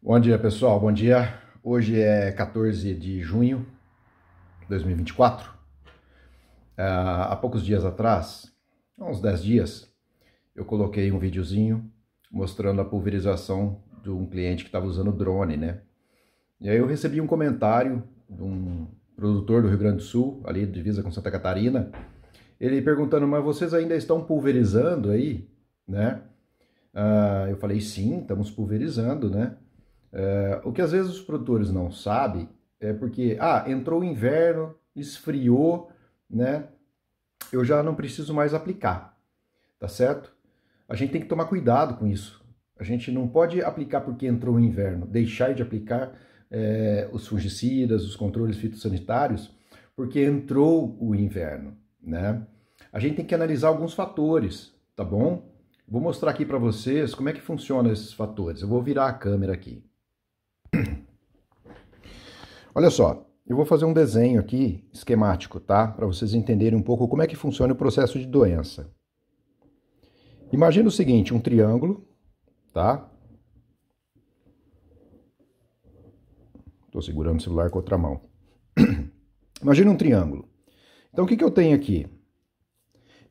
Bom dia, pessoal. Bom dia. Hoje é 14 de junho de 2024. Há poucos dias atrás, há uns 10 dias, eu coloquei um videozinho mostrando a pulverização de um cliente que estava usando drone, né? E aí eu recebi um comentário de um produtor do Rio Grande do Sul, ali divisa com Santa Catarina, ele perguntando, mas vocês ainda estão pulverizando aí, né? Eu falei, sim, estamos pulverizando, né? O que às vezes os produtores não sabem é porque, entrou o inverno, esfriou, né? Eu já não preciso mais aplicar, tá certo? A gente tem que tomar cuidado com isso. A gente não pode aplicar porque entrou o inverno, deixar de aplicar os fungicidas, os controles fitossanitários, porque entrou o inverno, né? A gente tem que analisar alguns fatores, tá bom? Vou mostrar aqui para vocês como é que funcionam esses fatores. Eu vou virar a câmera aqui. Olha só, eu vou fazer um desenho aqui esquemático, tá? Para vocês entenderem um pouco como é que funciona o processo de doença. Imagina o seguinte, um triângulo, tá? Estou segurando o celular com a outra mão. Imagina um triângulo. Então, o que eu tenho aqui?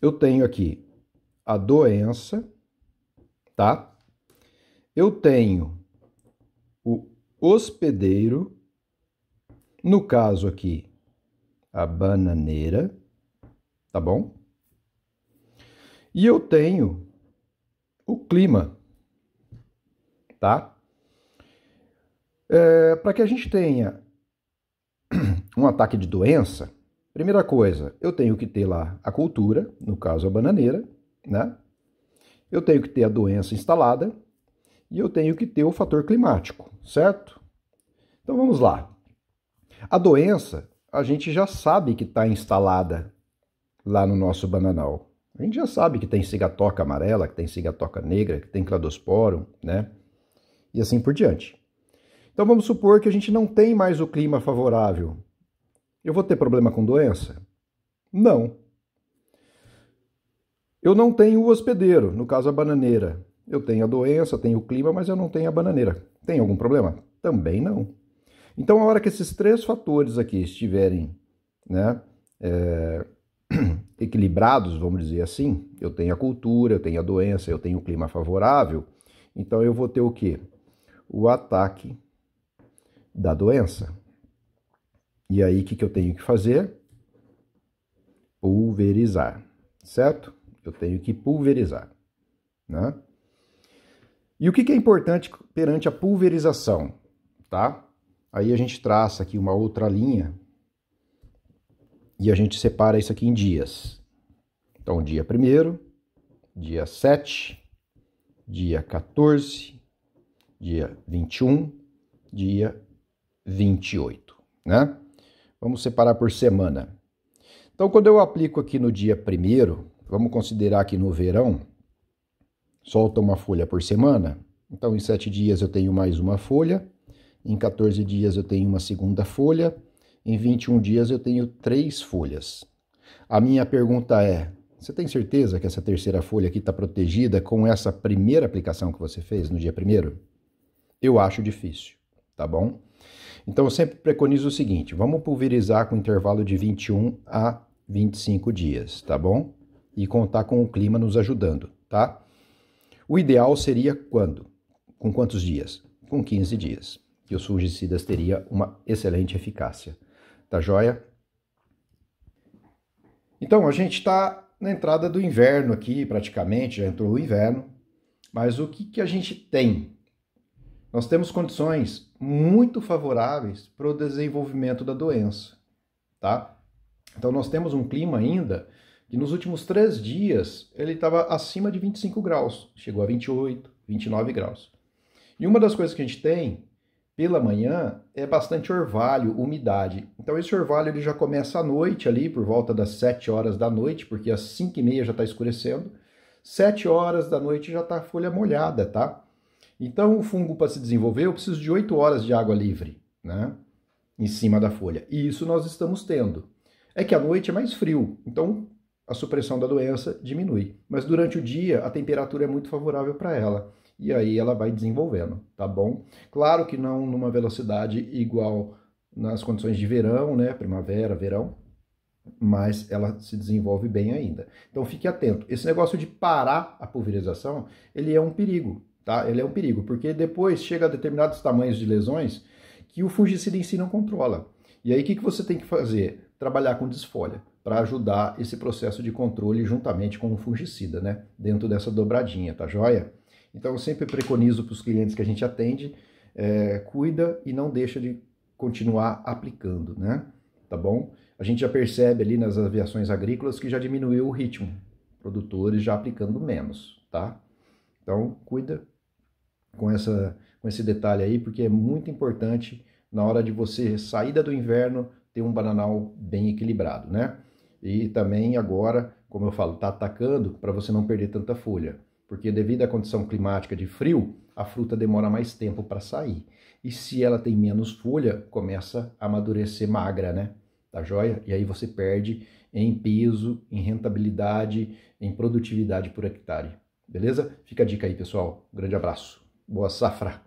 Eu tenho aqui a doença, tá? Eu tenho o hospedeiro, no caso aqui, a bananeira, tá bom? E eu tenho o clima, tá? Para que a gente tenha um ataque de doença, primeira coisa, eu tenho que ter lá a cultura, no caso a bananeira, né? Eu tenho que ter a doença instalada e eu tenho que ter o fator climático, certo? Então vamos lá. A doença, a gente já sabe que está instalada lá no nosso bananal. A gente já sabe que tem cigatoca amarela, que tem cigatoca negra, que tem cladosporum, né? E assim por diante. Então vamos supor que a gente não tem mais o clima favorável. Eu vou ter problema com doença? Não. Eu não tenho o hospedeiro, no caso a bananeira. Eu tenho a doença, tenho o clima, mas eu não tenho a bananeira. Tem algum problema? Também não. Então, a hora que esses três fatores aqui estiverem, né, equilibrados, vamos dizer assim, eu tenho a cultura, eu tenho a doença, eu tenho o clima favorável, então eu vou ter o quê? O ataque da doença. E aí, o que eu tenho que fazer? Pulverizar, certo? Eu tenho que pulverizar, né? E o que é importante perante a pulverização, tá? Aí a gente traça aqui uma outra linha e a gente separa isso aqui em dias. Então, dia 1º, dia 7, dia 14, dia 21, dia 28, né? Vamos separar por semana. Então, quando eu aplico aqui no dia 1º, vamos considerar que no verão solta uma folha por semana. Então, em 7 dias eu tenho mais uma folha. Em 14 dias eu tenho uma segunda folha. Em 21 dias eu tenho 3 folhas. A minha pergunta é, você tem certeza que essa terceira folha aqui está protegida com essa primeira aplicação que você fez no dia 1º? Eu acho difícil, tá bom? Então eu sempre preconizo o seguinte, vamos pulverizar com intervalo de 21 a 25 dias, tá bom? E contar com o clima nos ajudando, tá? O ideal seria quando? Com quantos dias? Com 15 dias. Que os fungicidas teriam uma excelente eficácia. Tá joia? Então, a gente está na entrada do inverno aqui, praticamente, já entrou o inverno. Mas o que a gente tem? Nós temos condições muito favoráveis para o desenvolvimento da doença, tá? Então, nós temos um clima ainda que nos últimos 3 dias ele estava acima de 25 graus, chegou a 28, 29 graus. E uma das coisas que a gente tem pela manhã é bastante orvalho, umidade. Então esse orvalho ele já começa à noite ali, por volta das 7 horas da noite, porque às 5h30 já está escurecendo. 7 horas da noite já está a folha molhada, tá? Então o fungo para se desenvolver eu preciso de 8 horas de água livre, né? Em cima da folha. E isso nós estamos tendo. É que à noite é mais frio, então a supressão da doença diminui. Mas durante o dia a temperatura é muito favorável para ela. e aí ela vai desenvolvendo, tá bom? Claro que não numa velocidade igual nas condições de verão, né? Primavera, verão, mas ela se desenvolve bem ainda. Então fique atento. Esse negócio de parar a pulverização, ele é um perigo, tá? Ele é um perigo, porque depois chega a determinados tamanhos de lesões que o fungicida em si não controla. E aí o que você tem que fazer? Trabalhar com desfolha, para ajudar esse processo de controle juntamente com o fungicida, né? Dentro dessa dobradinha, tá joia? Então eu sempre preconizo para os clientes que a gente atende, cuida e não deixa de continuar aplicando, né? Tá bom? A gente já percebe ali nas aviações agrícolas que já diminuiu o ritmo, produtores já aplicando menos, tá? Então, cuida com esse detalhe aí, porque é muito importante na hora de você saída do inverno ter um bananal bem equilibrado, né? E também agora, como eu falo, tá atacando para você não perder tanta folha, porque devido à condição climática de frio, a fruta demora mais tempo para sair. E se ela tem menos folha, começa a amadurecer magra, né? Tá joia? E aí você perde em peso, em rentabilidade, em produtividade por hectare. Beleza? Fica a dica aí, pessoal. Um grande abraço. Boa safra!